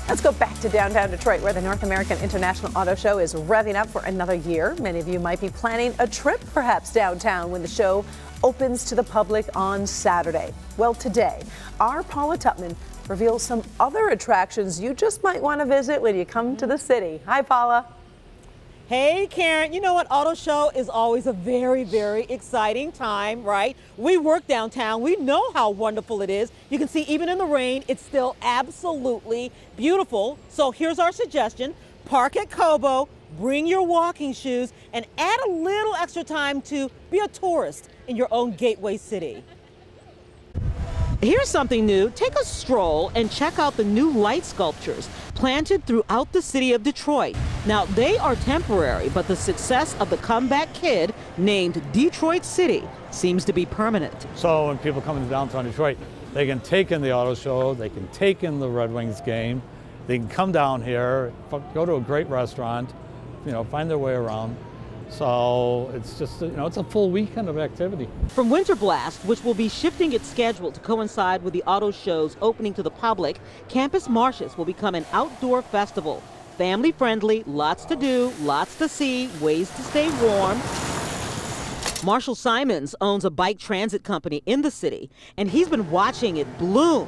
Let's go back to downtown Detroit, where the North American International Auto Show is revving up for another year. Many of you might be planning a trip, perhaps downtown, when the show opens to the public on Saturday. Well, today, our Paula Tutman reveals some other attractions you just might want to visit when you come to the city. Hi, Paula. Hey, Karen. You know what? Auto show is always a very, very exciting time, right? We work downtown. We know how wonderful it is. You can see even in the rain, it's still absolutely beautiful. So here's our suggestion. Park at Cobo, bring your walking shoes, and add a little extra time to be a tourist in your own gateway city. Here's something new. Take a stroll and check out the new light sculptures planted throughout the city of Detroit. Now, they are temporary, but the success of the comeback kid named Detroit City seems to be permanent. So when people come into downtown Detroit, they can take in the auto show, they can take in the Red Wings game, they can come down here, go to a great restaurant, find their way around. So it's just, it's a full weekend of activity. From Winter Blast, which will be shifting its schedule to coincide with the auto show's opening to the public, Campus Martius will become an outdoor festival. Family friendly, lots to do, lots to see, ways to stay warm. Marshall Simons owns a bike transit company in the city, and he's been watching it bloom.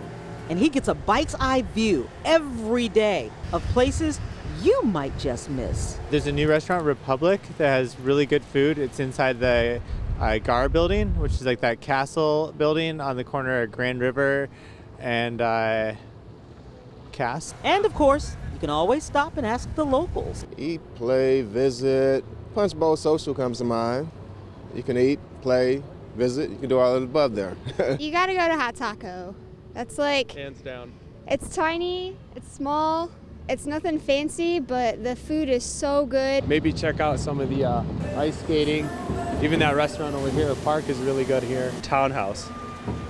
And he gets a bike's eye view every day of places you might just miss. There's a new restaurant, Republic, that has really good food. It's inside the Gar building, which is like that castle building on the corner of Grand River and Cass. And of course, you can always stop and ask the locals. Eat, play, visit. Punch Bowl Social comes to mind. You can eat, play, visit. You can do all of the above there. You gotta go to Hot Taco. That's like, hands down. It's tiny, it's small. It's nothing fancy, but the food is so good. Maybe check out some of the ice skating. Even that restaurant over here, the park is really good here. Townhouse,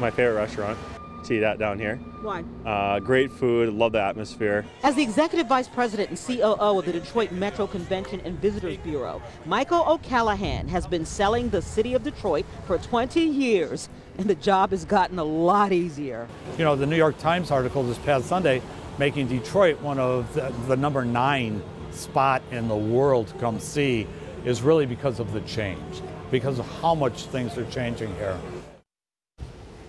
my favorite restaurant. See that down here. Why? Great food, love the atmosphere. As the Executive Vice President and COO of the Detroit Metro Convention and Visitors Bureau, Michael O'Callahan has been selling the city of Detroit for 20 years, and the job has gotten a lot easier. The New York Times article this past Sunday making Detroit one of the number 9 spot in the world to come see is really because of the change, because of how much things are changing here.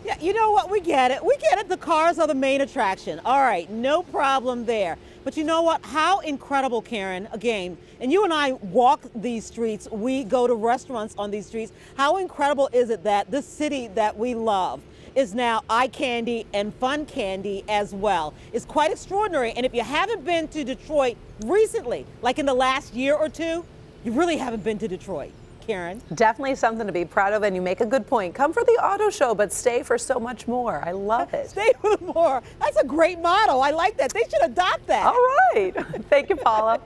Yeah, you know what? We get it. We get it. The cars are the main attraction. All right, no problem there. But you know what? How incredible, Karen, again, and you and I walk these streets, we go to restaurants on these streets. How incredible is it that this city that we love is now eye candy and fun candy as well? It's quite extraordinary. And if you haven't been to Detroit recently, like in the last year or two, you really haven't been to Detroit. Karen? Definitely something to be proud of, and you make a good point. Come for the auto show, but stay for so much more. I love it. Stay for more. That's a great motto. I like that. They should adopt that. All right. Thank you, Paula.